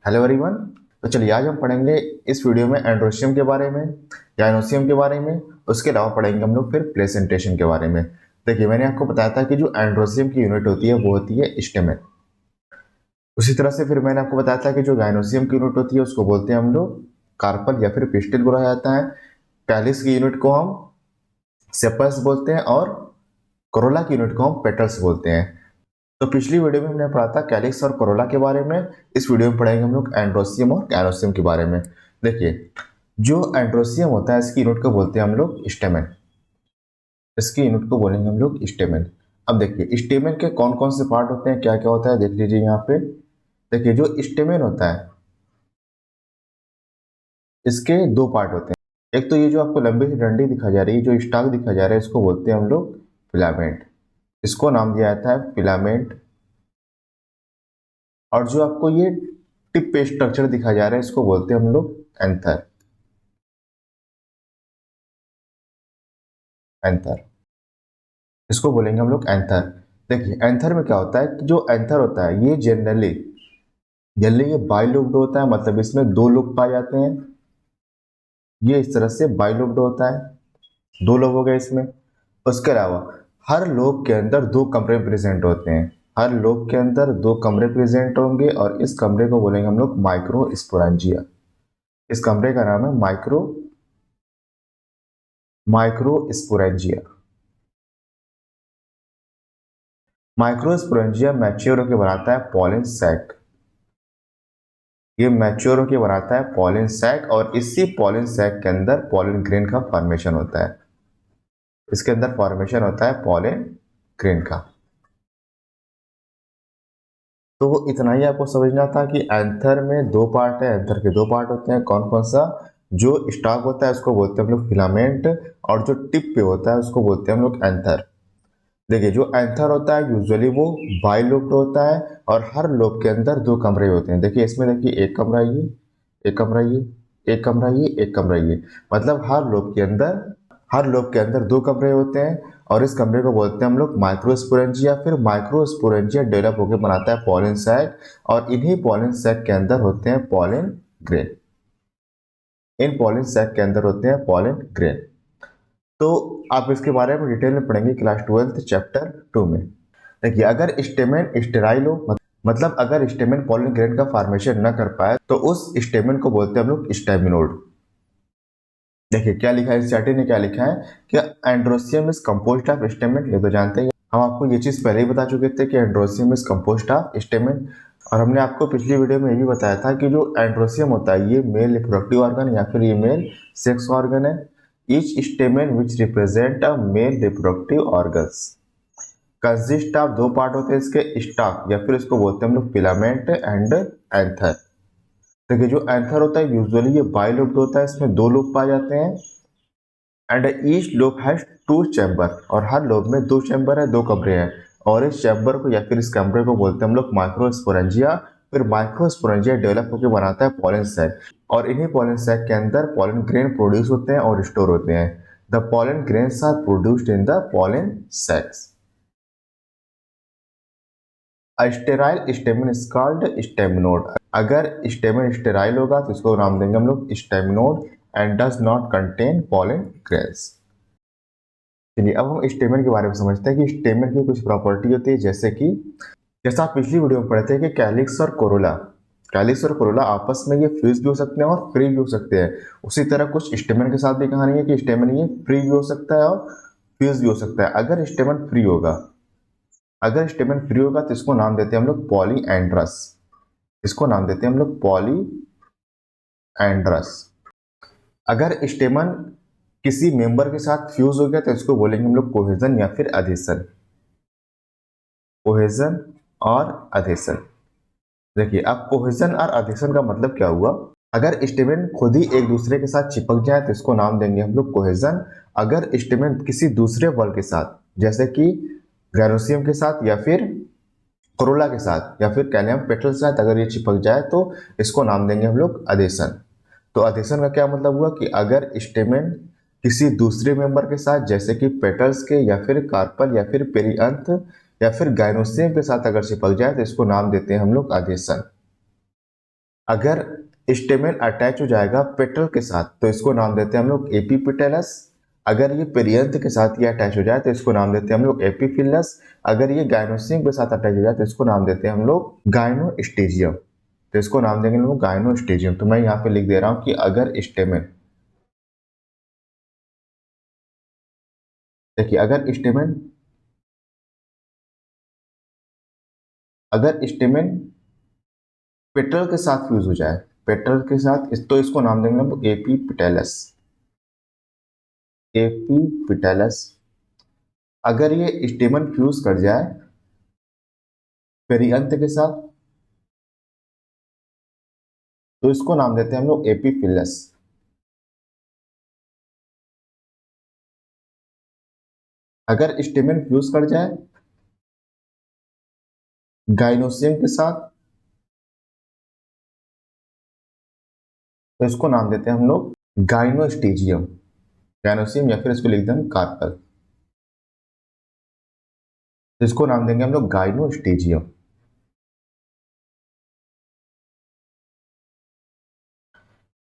Hello everyone. तो चलिए आज हम पढ़ेंगे इस वीडियो में एंड्रोसियम के बारे में, गाइनोसियम के बारे में। उसके अलावा पढ़ेंगे हम लोग फिर प्लेसेंटेशन के बारे में। देखिए, मैंने आपको बताया था कि जो एंड्रोसियम की यूनिट होती है वो होती है स्टेमेन। उसी तरह से फिर मैंने आपको बताया था कि जो गाइनोसियम की यूनिट होती है उसको बोलते हैं हम लोग कार्पल या फिर पिस्टिल बोला जाता है। कैलिस की यूनिट को हम सेपल्स बोलते हैं और कोरोला की यूनिट को हम पेटल्स बोलते हैं। तो पिछली वीडियो में हमने पढ़ा था कैलिक्स और कोरोला के बारे में। इस वीडियो में पढ़ेंगे हम लोग एंड्रोसियम और गाइनोसियम के बारे में। देखिए, जो एंड्रोसियम होता है इसकी यूनिट को बोलते हैं हम लोग स्टेमेन। इसकी यूनिट को बोलेंगे हम लोग स्टेमेन। अब देखिए, स्टेमेन के कौन कौन से पार्ट होते हैं, क्या क्या होता है, देख लीजिए यहाँ पे। देखिए, जो स्टेमेन होता है इसके दो पार्ट होते हैं। एक तो ये जो आपको लंबी सी डंडी दिखा जा रही है, जो स्टाक दिखा जा रहा है, इसको बोलते हैं हम लोग फिलामेंट। इसको नाम दिया जाता है फिलामेंट। और जो आपको ये टिप पे स्ट्रक्चर दिखा जा रहा है इसको बोलते हैं हम लोग एंथर। एंथर, इसको बोलेंगे हम लोग एंथर। देखिए, एंथर में क्या होता है कि जो एंथर होता है ये जनरली जनरली ये बाइलोब्ड होता है, मतलब इसमें दो लोब पाए जाते हैं। ये इस तरह से बाइलोब्ड होता है, दो लोब हो गए इसमें। उसके अलावा हर लोब के अंदर दो कमरे प्रेजेंट होते हैं। हर लोब के अंदर दो कमरे प्रेजेंट होंगे और इस कमरे को बोलेंगे हम लोग माइक्रोस्पोरेंजिया। इस कमरे का नाम है माइक्रोस्पोरेंजिया। माइक्रोस्पोरेंजिया मैच्योर होकर बनाता है पॉलन सैक। ये मैच्योर होकर बनाता है पॉलन सैक और इसी पॉलन सैक के अंदर पॉलन ग्रेन का फॉर्मेशन होता है। इसके अंदर फॉर्मेशन होता है पॉलन ग्रेन का। तो इतना ही आपको समझना था कि एंथर में दो पार्ट है। एंथर के दो पार्ट होते हैं, कौन कौन सा। जो स्टॉक होता है उसको बोलते हैं हम लोग फिलामेंट और जो टिप पे होता है उसको बोलते हैं हम लोग एंथर। देखिए, जो एंथर होता है यूजुअली वो बाइलोब्ड होता है और हर लोब के अंदर दो कमरे होते हैं। देखिए इसमें, देखिए एक कमरा ये, एक कमरा ये, एक कमरा ये, एक कमरा ये। मतलब हर लोब के अंदर दो कमरे होते हैं और इस कमरे को बोलते हैं हम लोग माइक्रोस्पोरेंजिया। फिर माइक्रोस्पोरेंजिया डेवलप होकर बनाता है पॉलन सैक और इन्हीं पॉलन सैक के अंदर होते हैं पॉलन ग्रेन। इन पॉलन सैक के अंदर होते हैं पॉलन ग्रेन। तो आप इसके बारे में डिटेल में पढ़ेंगे क्लास 12 चैप्टर 2 में। देखिए, अगर स्टेमेन स्टेराइल हो, मतलब अगर स्टेमेन पॉलन ग्रेन का फॉर्मेशन न कर पाए तो उस स्टेमेन को बोलते हैं हम लोग स्टेमिनोड। देखिए क्या लिखा है, इस चार्ट ने क्या लिखा है कि androecium is composed of stamen. ये तो जानते हैं, हम आपको ये चीज पहले ही बता चुके थे कि androecium is composed of stamen. और हमने आपको पिछली वीडियो में ये भी बताया था कि जो एंड्रोसियम होता है ये मेल रिप्रोडक्टिव ऑर्गन या फिर ये मेल सेक्स ऑर्गन है। Each stamen which represent a male reproductive organs consist of, दो पार्ट होते हैं इसके, स्टॉक या फिर इसको बोलते हैं हम लोग फिलामेंट एंड एंथर। देखिए, जो एंथर होता है यूजुअली ये बाइलोब्ड होता है, इसमें दो लोब पाए जाते हैं and each lobe has two chamber और हर लोब में दो चैम्बर है, दो कमरे हैं। और इस चैम्बर को या फिर इस कमरे को बोलते हैं हम लोग माइक्रोस्पोरेंजिया। फिर माइक्रोस्पोरेंजिया डेवलप होकर बनाता है पॉलन सैक और इन्हीं पॉलन सैक के अंदर पॉलन ग्रेन प्रोड्यूस होते हैं और स्टोर होते हैं। The pollen grains are produced in the pollen sacs. Sterile stamen is called staminode. अगर स्टेमिन स्टेराइल होगा तो इसको नाम देंगे हम लोग staminode and does not contain pollen grains. चलिए अब हम स्टेमेन के बारे में समझते हैं कि स्टेमेन की कुछ प्रॉपर्टी होती है, जैसे कि जैसा आप पिछली वीडियो में पढ़े थे कि कैलिक्स और कोरोला आपस में ये फ्यूज भी हो सकते हैं और फ्री भी हो सकते हैं। उसी तरह कुछ स्टेमेन के साथ भी कहानी है कि स्टेमेन ये फ्री भी हो सकता है और फ्यूज भी हो सकता है। अगर स्टेमेन फ्री होगा तो इसको नाम देते हैं हम लोग पॉलीएंड्रस। इसको नाम देते हैं हम लोग पॉलीएंड्रस। अगर स्टेमन किसी मेंबर के साथ फ्यूज हो गया तो इसको बोलेंगे हम लोग कोहेजन या फिर अधेसन। कोहेजन और अधेसन। देखिए, अब कोहेजन और अधेसन का मतलब क्या हुआ। अगर स्टेमेन खुद ही एक दूसरे के साथ चिपक जाए तो इसको नाम देंगे हम लोग कोहेजन। अगर स्टेमेन किसी दूसरे बल के साथ, जैसे कि गैनोसियम के साथ या फिर कोरोला के साथ या फिर कैलियम पेटल के साथ अगर ये चिपक जाए तो इसको नाम देंगे हम लोग अधेसन। तो अधेसन का क्या मतलब हुआ कि अगर स्टेमेन किसी दूसरे मेंबर के साथ, जैसे कि पेटल्स के या फिर कार्पल या फिर पेरिअंथ या फिर गाइनोसियम के साथ अगर चिपक जाए तो इसको नाम देते हैं हम लोग अधेसन। अगर स्टेमेन अटैच हो जाएगा पेटल के साथ तो इसको नाम देते हैं हम लोग एपीपिटेलस। अगर ये पेरियंथ के साथ ये अटैच हो जाए तो इसको नाम देते हैं हम लोग एपीफिलस। अगर ये गाइनोसियम के साथ अटैच हो जाए तो इसको नाम देते हैं हम लोग गाइनोस्टेजियम। तो इसको नाम देंगे हम लोग गाइनोस्टेजियम। तो मैं यहाँ पे लिख दे रहा हूँ कि अगर स्टेमेन, देखिए अगर स्टेमेन पेटल के साथ फ्यूज हो जाए, पेटल के साथ तो इसको नाम देंगे हम लोग एपीपिटेलस, एपीपिटेलस। अगर ये स्टेमन फ्यूज कर जाए पेरियंथ के साथ तो इसको नाम देते हैं हम लोग एपीफिलस। अगर स्टेमन फ्यूज कर जाए गाइनोसियम के साथ तो इसको नाम देते हैं हम लोग गाइनोस्टेजियम, गाइनोसियम या फिर इसको लिख दें हम कार्पल। तो इसको नाम देंगे हम लोग गाइनोस्टेजियम।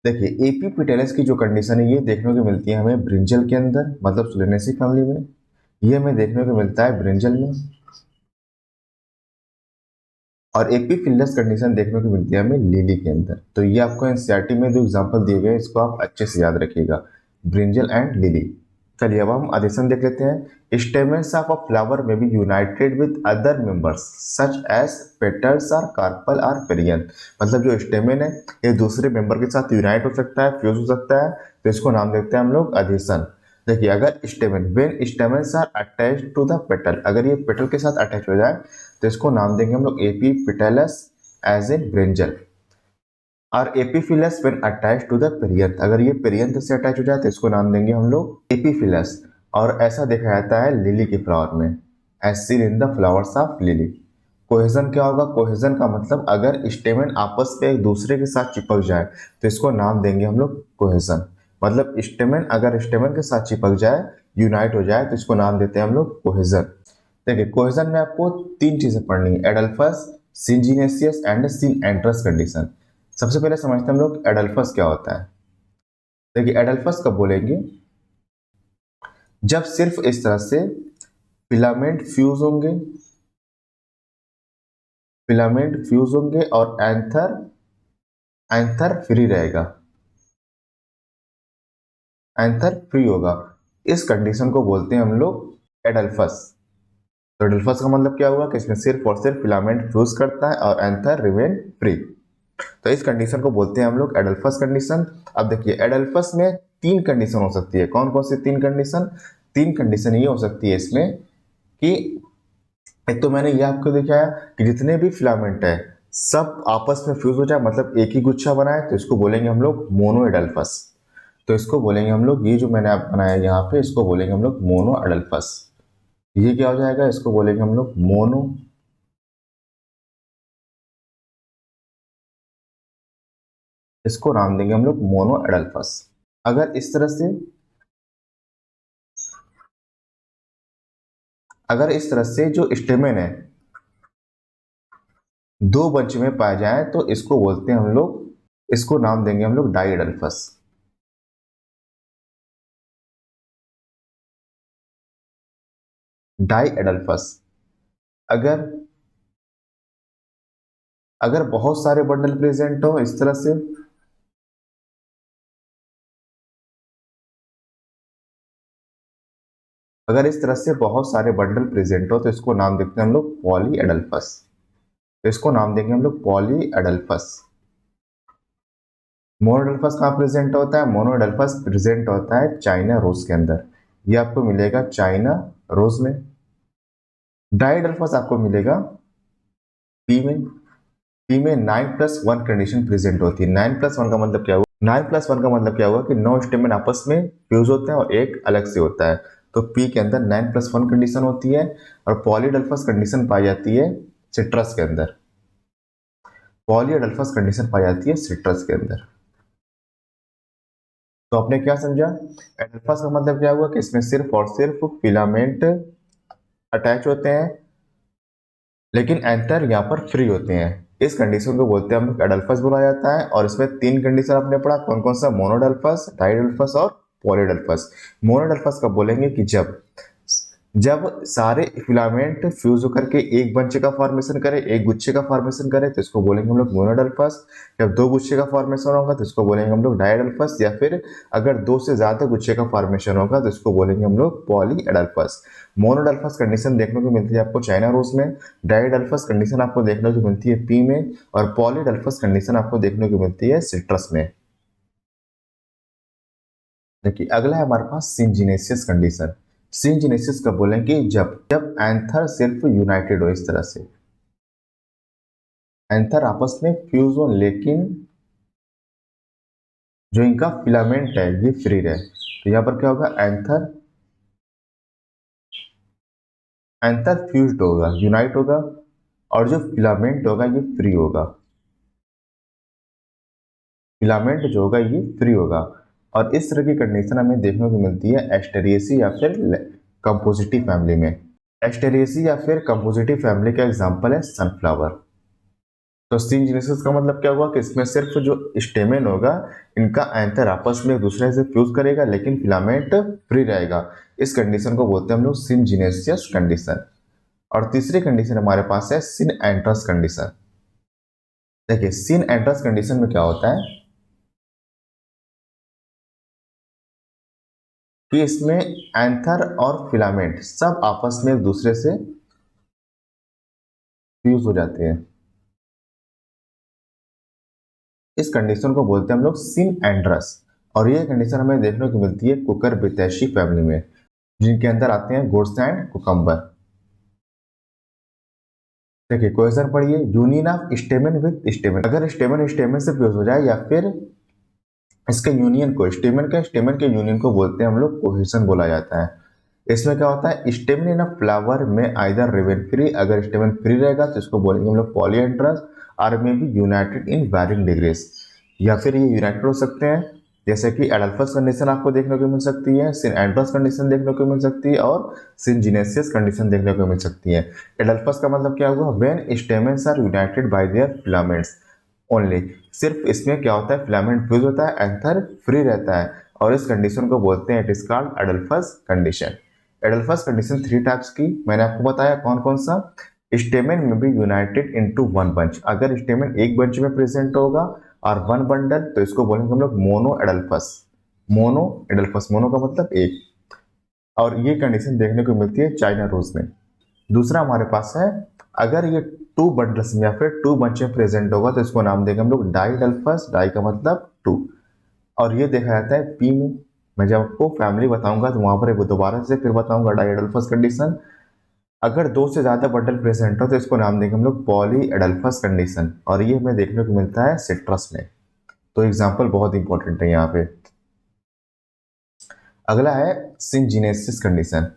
देखिए एपीपिटेलस की जो कंडीशन है ये देखने को मिलती है हमें ब्रिंजल के अंदर, मतलब सोलेनेसी फैमिली में। ये हमें देखने को मिलता है ब्रिंजल में। और एपीफिलस कंडीशन देखने को मिलती है हमें लिली के अंदर। तो ये आपको एनसीईआरटी में जो एग्जांपल दिए गए हैं इसको आप अच्छे से याद रखिएगा, ब्रिंजल एंड लिली। चलिए अब हम एडिशन देख लेते हैं। स्टेमन्स ऑफ अ फ्लावर में be united with other members such as petals or carpel or perianth. मतलब जो स्टेमन है ये दूसरे मेंबर के साथ यूनाइट हो सकता है, फ्यूज हो सकता है, तो इसको नाम देते हैं हम लोग एडिशन। देखिए अगर stamen, when stamens are attached to the petal, अगर ये पेटल के साथ अटैच हो जाए तो इसको नाम देंगे हम लोग एपीपिटेलस एज ए ब्रिंजल। और epiphyllous when attach to the perianth, अगर ये पेरियंथ से अटैच हो जाए तो इसको नाम देंगे हम लोग एपीफिलस। और ऐसा देखा जाता है लिली के फ्लावर में, as seen in the flowers of lily. Cohesion क्या होगा? कोहेजन का मतलब अगर स्टेमन आपस में एक दूसरे के साथ चिपक जाए तो इसको नाम देंगे हम लोग कोहेजन। मतलब स्टेमन अगर स्टेमन के साथ चिपक जाए, यूनाइट हो जाए, तो इसको नाम देते हैं हम लोग कोहेजन। देखिए कोहेजन में आपको तीन चीजें पढ़नी है, एडल्फस, सिंजीनेसियस एंड सिनएंट्रस कंडीशन। सबसे पहले समझते हैं हम लोग एडल्फस क्या होता है। देखिए एडल्फस कब बोलेंगे? जब सिर्फ इस तरह से फिलामेंट फ्यूज होंगे, फिलामेंट फ्यूज होंगे और एंथर, एंथर फ्री रहेगा, एंथर फ्री होगा, इस कंडीशन को बोलते हैं हम लोग एडल्फस। तो एडल्फस का मतलब क्या हुआ कि इसमें सिर्फ और सिर्फ फिलामेंट फ्यूज करता है और एंथर रिमेन फ्री। तो इस कंडीशन को बोलते हैं हम लोग एडल्फस कंडीशन। अब देखिए एडल्फस में तीन कंडीशन हो सकती है। कौन कौन सी तीन कंडीशन? तीन कंडीशन ये हो सकती है इसमें कि एक तो मैंने ये आपको दिखाया कि जितने भी फिलामेंट है सब आपस में फ्यूज हो जाए, मतलब एक ही गुच्छा बनाए, तो इसको बोलेंगे हम लोग मोनो एडल्फस। तो इसको बोलेंगे हम लोग, ये जो मैंने आप बनाया यहाँ पे इसको बोलेंगे हम लोग मोनो एडल्फस। ये क्या हो जाएगा? इसको बोलेंगे हम लोग मोनो, इसको नाम देंगे हम लोग मोनो एडल्फस। अगर इस तरह से, अगर इस तरह से जो स्टेमेन है दो बंच में पाए जाए तो इसको बोलते हैं हम लोग, इसको नाम देंगे हम लोग डाई एडल्फस। Die adelphous. अगर अगर बहुत सारे बंडल प्रेजेंट हो इस तरह से, अगर इस तरह से बहुत सारे बंडल प्रेजेंट हो तो इसको नाम देते हैं हम लोग पॉली एडल्फस। तो इसको नाम देंगे हम लोग पॉली एडल्फस। मोनोडल्फस कहाँ प्रेजेंट होता है? मोनोडल्फस प्रेजेंट होता है चाइना रोज के अंदर, ये आपको मिलेगा चाइना रोज में। डाइडल्फस आपको मिलेगा पी में। पी में 9+1 कंडीशन प्रेजेंट होती है। 9+1 का मतलब क्या हुआ? 9+1 का मतलब क्या हुआ कि 9 स्टेमन आपस में फ्यूज होते हैं और एक अलग से होता है। तो पी के अंदर 9+1 कंडीशन होती है। और पॉलीडल्फस कंडीशन पाई जाती है सिट्रस के अंदर। पॉलीडल्फस कंडीशन पाई जाती है सिट्रस के अंदर। तो आपने क्या समझा? एडल्फस का मतलब क्या हुआ कि इसमें सिर्फ और सिर्फ फिलामेंट अटैच होते हैं लेकिन एंथर यहाँ पर फ्री होते हैं। इस कंडीशन को बोलते हैं हम लोग एडल्फस बोला जाता है। और इसमें 3 कंडीशन आपने पढ़ा, कौन कौन सा, मोनोडल्फस, डाइडल्फस और पॉलीडल्फस। मोनोडल्फस कब बोलेंगे कि जब जब सारे फिलामेंट फ्यूज होकर के एक बंचे का फॉर्मेशन करे, एक गुच्छे का फॉर्मेशन करे, तो इसको बोलेंगे हम लोग मोनोडल्फस। जब दो गुच्छे का फॉर्मेशन होगा तो इसको बोलेंगे हम लोग डायडल्फस, या फिर अगर दो से ज्यादा गुच्छे का फॉर्मेशन होगा तो इसको बोलेंगे हम लोग पॉलीएडल्फस। मोनोडल्फस कंडीशन देखने को मिलती है आपको चाइना रोज में, डायडल्फस कंडीशन आपको देखने को मिलती है पी में, और पॉलीडल्फस कंडीशन आपको देखने को मिलती है सिट्रस में। देखिए अगला है हमारे पास सिंजीनेसियस कंडीशन। सिंजीनेसियस कब बोलेंगे, जब जब एंथर सिर्फ यूनाइटेड हो, इस तरह से एंथर आपस में फ्यूज हो, लेकिन जो इनका फिलामेंट है ये फ्री रहे। तो यहां पर क्या होगा, एंथर एंथर फ्यूज्ड होगा, यूनाइट होगा, और जो फिलामेंट होगा ये फ्री होगा। फिलामेंट जो होगा ये फ्री होगा। और इस तरह की कंडीशन हमें देखने को मिलती है एस्टेरिएसी या फिर कंपोजिटिव फैमिली में। एस्टेरिएसी या फिर कंपोजिटिव फैमिली का एग्जांपल है सनफ्लावर। तो सिंजीनेसिस का मतलब क्या हुआ कि इसमें सिर्फ जो स्टेमेन होगा इनका एंथर आपस में एक दूसरे से फ्यूज करेगा, लेकिन फिलामेंट फ्री रहेगा। इस कंडीशन को बोलते हैं हम लोग सिंजीनेसियस कंडीशन। और तीसरी कंडीशन हमारे पास है सिन एंट्रस कंडीशन। देखिए सिन एंट्रस कंडीशन में क्या होता है कि इसमें एंथर और फिलामेंट सब आपस में एक दूसरे से फ्यूज हो जाते हैं। इस कंडीशन को बोलते हैं हम लोग सिन एंड्रस। और ये कंडीशन हमें देखने को मिलती है कुकर बितैशी फैमिली में, जिनके अंदर आते हैं गोड्स एंड कुकम्बर। देखिए क्वेश्चन पढ़िए, यूनियन ऑफ स्टेमन विद स्टेमन। अगर स्टेमन स्टेमन से फ्यूज हो जाए या फिर इसके यूनियन को, स्टेमन के यूनियन को बोलते हैं हम लोग कोहेशन बोला जाता है। इसमें क्या होता है, स्टेमन इन अ फ्लावर में आइदर रिमेन फ्री, अगर स्टेमन फ्री रहेगा तो इसको बोलेंगे हम लोग पॉलीएंड्रस, और may be united in varying degrees, या फिर ये यूनाइटेड हो सकते हैं। जैसे कि एडल्फस कंडीशन आपको देखने को मिल सकती है, सिन एंड्रस कंडीशन देखने को मिल सकती है, और सिनजीनेसियस कंडीशन देखने को मिल सकती है। एडल्फस का मतलब क्या हुआ, when stamens are united by their filaments only. सिर्फ इसमें क्या होता है, फिलामेंट फ्यूज होता है, एंथर फ्री रहता है, और इस कंडीशन को बोलते हैं it is called adelphous condition. Adelphous condition 3 types की मैंने आपको बताया, कौन कौन सा, स्टेमेन में be united into one bunch, अगर स्टेमेन एक बंच में प्रेजेंट होगा और वन बंडल तो इसको बोलेंगे हम लोग monadelphous. Monadelphous, mono का मतलब एक, और ये कंडीशन देखने को मिलती है चाइना रोज में। दूसरा हमारे पास है, अगर ये टू बंडल्स में या फिर टू बंच में प्रेजेंट होगा तो इसको नाम देंगे हम लोग डाइडल्फस, डाई का मतलब टू, और ये देखा जाता है पी में। मैं जब आपको फैमिली बताऊंगा तो वहां पर एक दोबारा से फिर बताऊंगा डाइडल्फस कंडीशन। अगर दो से ज्यादा बंडल प्रेजेंट हो तो इसको नाम देंगे हम लोग पॉली एडल्फस कंडीशन, और ये हमें देखने को मिलता है सिट्रस में। तो एग्जाम्पल बहुत इंपॉर्टेंट है यहाँ पे। अगला है सिंजीनेसिस कंडीशन।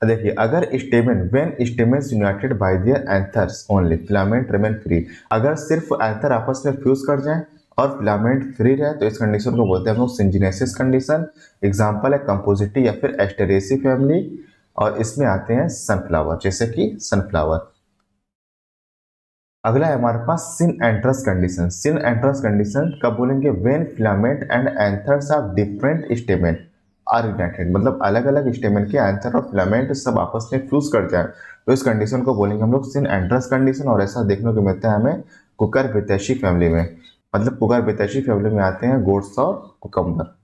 देखिए अगर stamen when stamens united by their anthers only filament remain free, अगर सिर्फ एंथर आपस में फ्यूज कर जाए और फिलामेंट फ्री रहे तो इस कंडीशन को बोलते हैं हम लोग सिंजीनेसिस कंडीशन। एग्जांपल है कंपोजिटी या फिर एस्टेरेसी फैमिली, और इसमें आते हैं सनफ्लावर, जैसे कि सनफ्लावर। अगला है हमारे पास synandrous condition. Synandrous condition कब बोलेंगे, when filament and anthers of different stamen are united, मतलब अलग अलग स्टेमेन के एंथर और फिलामेंट सब आपस में फ्यूज कर जाए तो इस कंडीशन को बोलेंगे हम लोग सिन एंट्रस कंडीशन। और ऐसा देखने को मिलता है हमें कुकर बितैशी फैमिली में, मतलब कुकर बितैशी फैमिली में आते हैं गोट्स और कुकम्बर।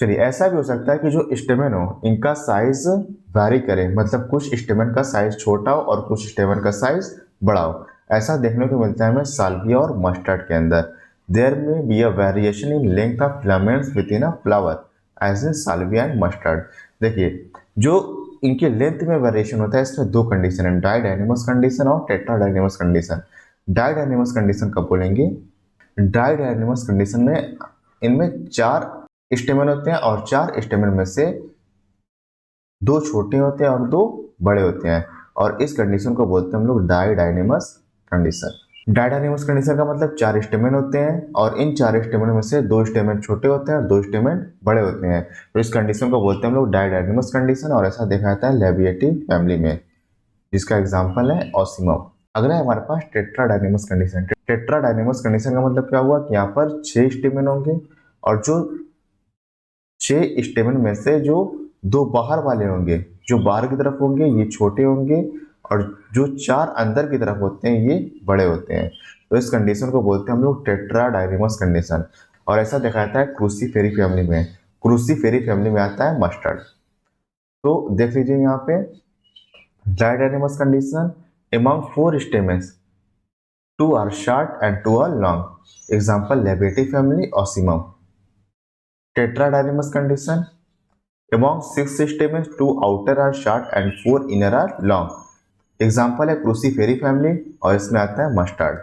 चलिए ऐसा भी हो सकता है कि जो स्टेमन हो इनका साइज वैरी करे, मतलब कुछ स्टेमन का साइज छोटा हो और कुछ स्टेमन का साइज बड़ा हो। ऐसा देखने को मिलता है हमें साल्विया और मस्टर्ड के अंदर। There may be a variation in length of filaments within a flower as in salvia and mustard. देखिए जो इनके लेंथ में वेरिएशन होता है इसमें दो कंडीशन है, डाइडाइनेमस कंडीशन और टेट्राडाइनेमस कंडीशन। डाइडाइनेमस कंडीशन कब बोलेंगे, डाइडाइनेमस कंडीशन में इनमें चार स्टेमन होते हैं और चार स्टेमन में से दो छोटे होते हैं और दो बड़े होते हैं, और इस कंडीशन को बोलते हैं हम लोग डाइडाइनेमस कंडीशन। डाइडाइनेमस कंडीशन का मतलब चार स्टेमन होते हैं और इन चार स्टेमन में से दो स्टेमन छोटे होते हैं और दो स्टेमन बड़े होते हैं, तो इस कंडीशन को बोलते हैं हम लोग डाइडाइनेमस कंडीशन। और ऐसा देखा जाता है लेबिएटिव फैमिली में, जिसका एग्जाम्पल है ऑसिमम। अगला है हमारे पास टेट्राडाइनेमस कंडीशन। टेट्राडाइनेमस कंडीशन का मतलब क्या हुआ कि यहाँ पर 6 स्टेमिन होंगे और जो 6 स्टेमिन में से जो 2 बाहर वाले होंगे, जो बाहर की तरफ होंगे ये छोटे होंगे और जो 4 अंदर की तरफ होते हैं ये बड़े होते हैं। तो इस कंडीशन को बोलते हैं हम लोग टेट्राडाइनेमस कंडीशन। और ऐसा देखा जाता है क्रूसीफेरी फैमिली में। क्रूसीफेरी फैमिली में आता है मस्टर्ड। तो देख लीजिए यहाँ पे डाइडाइनेमस condition among 4 stamens, 2 are short and 2 are long. Example Lebetti family Ocimum. Tetradinemous condition among 6 stamens, 2 outer are short and 4 inner are long. Example है क्रूसीफेरी फैमिली और इसमें आता है मस्टर्ड।